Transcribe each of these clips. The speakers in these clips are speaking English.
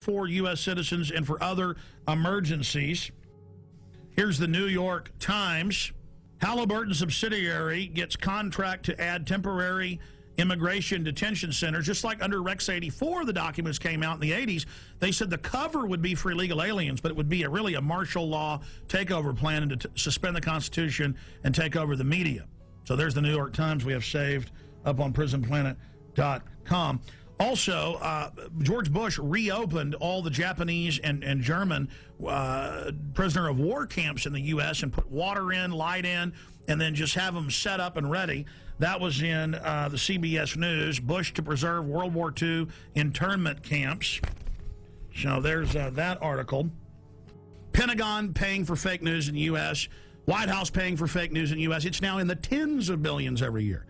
for U.S. citizens and for other emergencies. Here's the New York Times. Halliburton subsidiary gets contract to add temporary immigration detention centers. Just like under Rex 84, the documents came out in the 80s. They said the cover would be for illegal aliens, but it would be really a martial law takeover plan and to suspend the Constitution and take over the media. So there's the New York Times we have saved up on prisonplanet.com. Also, George Bush reopened all the Japanese and German prisoner of war camps in the U.S. and put water in, light in, and then just have them set up and ready. That was in the CBS News. Bush to preserve World War II internment camps. So there's that article. Pentagon paying for fake news in the U.S. White House paying for fake news in the U.S. It's now in the tens of billions every year.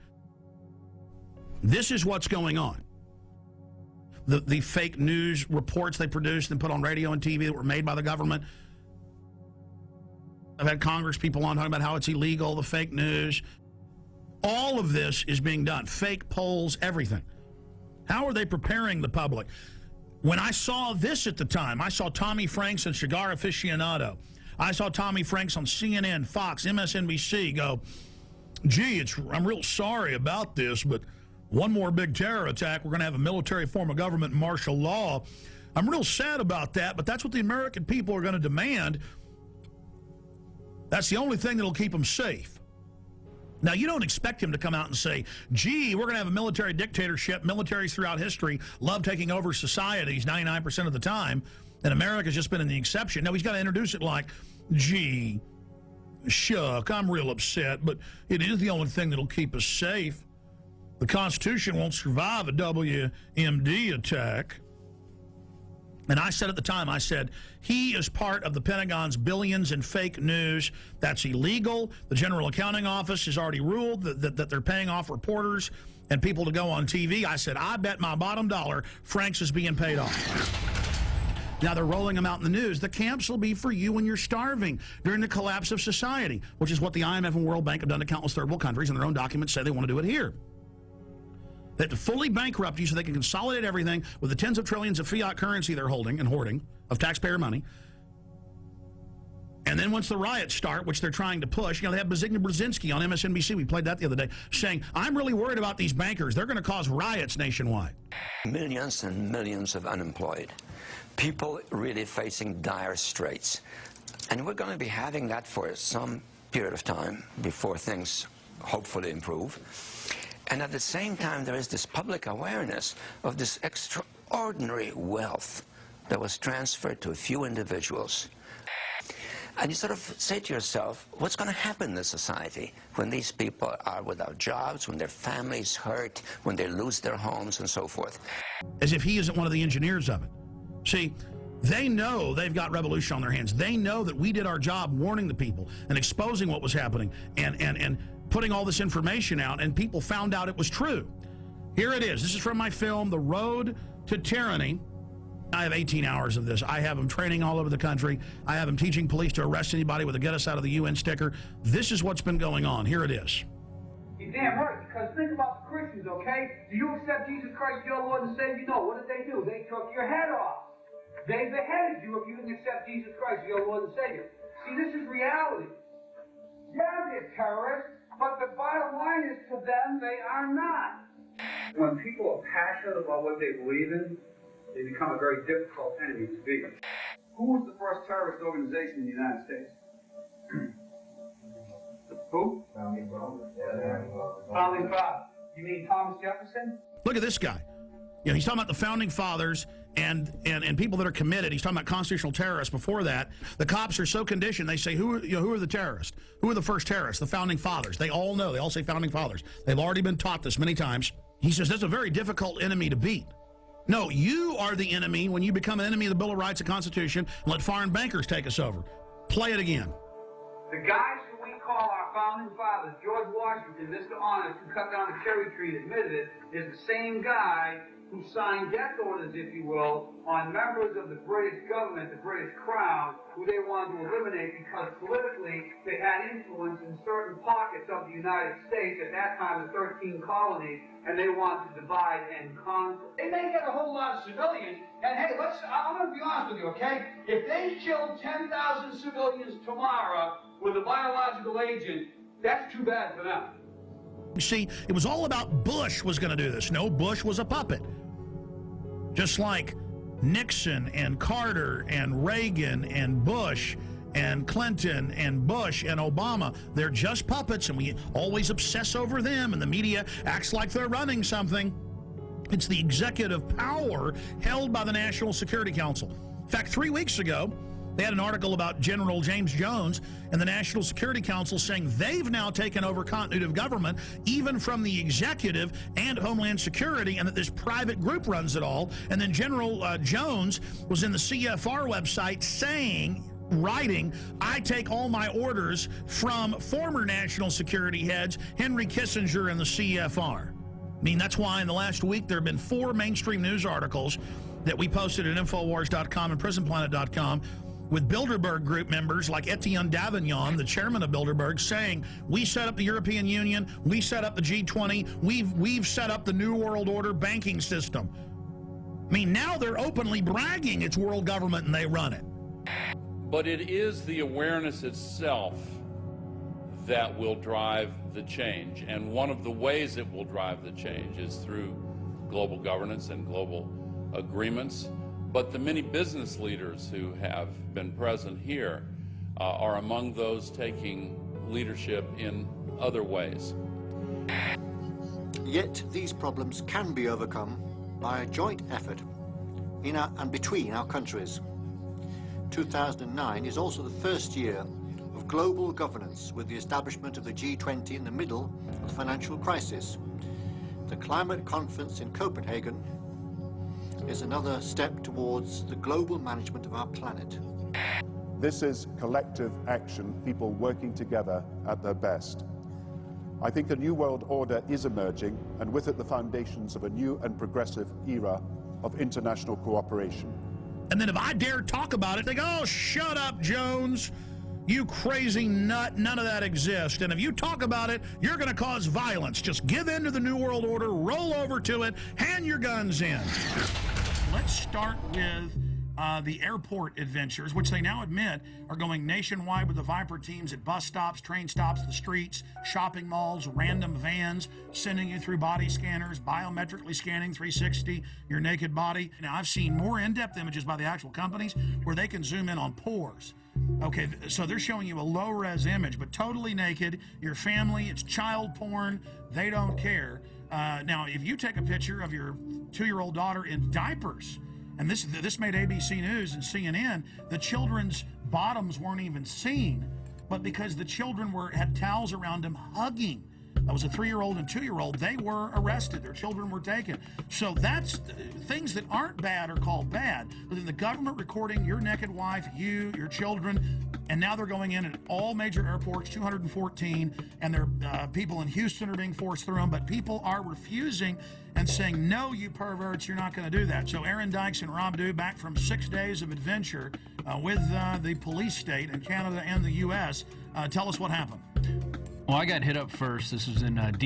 This is what's going on. The fake news reports they produced and put on radio and TV that were made by the government. I've had Congress people on talking about how it's illegal, the fake news. All of this is being done. Fake polls, everything. How are they preparing the public? When I saw this at the time, I saw Tommy Franks and Cigar Aficionado. I saw Tommy Franks on CNN, Fox, MSNBC go, gee, I'm real sorry about this, but one more big terror attack, we're going to have a military form of government and martial law. I'm real sad about that, but that's what the American people are going to demand. That's the only thing that'll keep them safe. Now, you don't expect him to come out and say, gee, we're going to have a military dictatorship. Militaries throughout history love taking over societies 99% of the time, and America's just been in the exception. No, he's got to introduce it like, gee, shuck, I'm real upset, but it is the only thing that'll keep us safe. The Constitution won't survive a WMD attack. And I said at the time, I said, he is part of the Pentagon's billions in fake news. That's illegal. The General Accounting Office has already ruled that they're paying off reporters and people to go on TV. I said, I bet my bottom dollar Franks is being paid off. Now they're rolling them out in the news. The camps will be for you when you're starving during the collapse of society, which is what the IMF and World Bank have done to countless third world countries, and their own documents say they want to do it here. They have to fully bankrupt you so they can consolidate everything with the tens of trillions of fiat currency they're holding and hoarding of taxpayer money. And then once the riots start, which they're trying to push, they have Zbigniew Brzezinski on MSNBC, we played that the other day, saying, I'm really worried about these bankers. They're going to cause riots nationwide. Millions and millions of unemployed. People really facing dire straits. And we're going to be having that for some period of time before things hopefully improve. And at the same time, there is this public awareness of this extraordinary wealth that was transferred to a few individuals. And you sort of say to yourself, what's going to happen in this society when these people are without jobs, when their families hurt, when they lose their homes, and so forth? As if he isn't one of the engineers of it. See, they know they've got revolution on their hands. They know that we did our job warning the people and exposing what was happening and putting all this information out, and people found out it was true. Here it is. This is from my film, The Road to Tyranny. I have 18 hours of this. I have them training all over the country. I have them teaching police to arrest anybody with a get us out of the UN sticker. This is what's been going on. Here it is. You're damn right, because think about the Christians, okay? Do you accept Jesus Christ, your Lord and Savior? No. What did they do? They took your head off. They beheaded you if you didn't accept Jesus Christ, your Lord and Savior. See, this is reality. Yeah, they're terrorists. But the bottom line is, to them, they are not. When people are passionate about what they believe in, they become a very difficult enemy to beat. Who was the first terrorist organization in the United States? Who? Founding Fathers. You mean Thomas Jefferson? Look at this guy. He's talking about the founding fathers and people that are committed. He's talking about constitutional terrorists. Before that, the cops are so conditioned, they say, who are the terrorists? Who are the first terrorists? The founding fathers. They all know. They all say founding fathers. They've already been taught this many times. He says that's a very difficult enemy to beat. No, you are the enemy when you become an enemy of the Bill of Rights and Constitution and let foreign bankers take us over. Play it again. The guys who we call our founding fathers, George Washington, Mr. Honest, who cut down the cherry tree and admitted it, is the same guy who signed death orders, if you will, on members of the British government, the British Crown, who they wanted to eliminate because politically they had influence in certain pockets of the United States, at that time the 13 colonies, and they wanted to divide and conquer. They may get a whole lot of civilians, and hey, I'm going to be honest with you, okay? If they killed 10,000 civilians tomorrow with a biological agent, that's too bad for them. See, it was all about Bush was going to do this. No, Bush was a puppet. Just like Nixon and Carter and Reagan and Bush and Clinton and Bush and Obama, they're just puppets, and we always obsess over them, and the media acts like they're running something. It's the executive power held by the National Security Council. In fact, 3 weeks ago, they had an article about General James Jones and the National Security Council saying they've now taken over continuity of government, even from the executive and Homeland Security, and that this private group runs it all. And then General Jones was in the CFR website writing, I take all my orders from former national security heads, Henry Kissinger and the CFR. I mean, that's why in the last week there have been 4 mainstream news articles that we posted at Infowars.com and PrisonPlanet.com with Bilderberg group members like Etienne Davignon, the chairman of Bilderberg, saying, we set up the European Union, we set up the G20, we've set up the New World Order banking system. I mean, now they're openly bragging it's world government and they run it. But it is the awareness itself that will drive the change. And one of the ways it will drive the change is through global governance and global agreements. But the many business leaders who have been present here are among those taking leadership in other ways. Yet these problems can be overcome by a joint effort in and between our countries. 2009 is also the first year of global governance, with the establishment of the G20 in the middle of the financial crisis. The climate conference in Copenhagen is another step towards the global management of our planet. This is collective action, people working together at their best. I think a new world order is emerging, and with it the foundations of a new and progressive era of international cooperation. And then if I dare talk about it, they go, oh, shut up, Jones. You crazy nut, none of that exists. And if you talk about it, you're going to cause violence. Just give in to the New World Order, roll over to it, hand your guns in. Let's start with the airport adventures, which they now admit are going nationwide with the Viper teams at bus stops, train stops, the streets, shopping malls, random vans, sending you through body scanners, biometrically scanning 360 your naked body. Now, I've seen more in-depth images by the actual companies where they can zoom in on pores. Okay, so they're showing you a low-res image, but totally naked, your family, it's child porn, they don't care. Now, if you take a picture of your 2-year-old daughter in diapers, and this made ABC News and CNN, the children's bottoms weren't even seen, but because the children had towels around them hugging. That was a 3-year-old and 2-year-old. They were arrested. Their children were taken. So that's things that aren't bad are called bad. But then the government recording your naked wife, you, your children, and now they're going in at all major airports, 214, and people in Houston are being forced through them, but people are refusing and saying, no, you perverts, you're not going to do that. So Aaron Dykes and Rob Dew, back from 6 days of adventure with the police state in Canada and the U.S., tell us what happened. Well, I got hit up first. This was in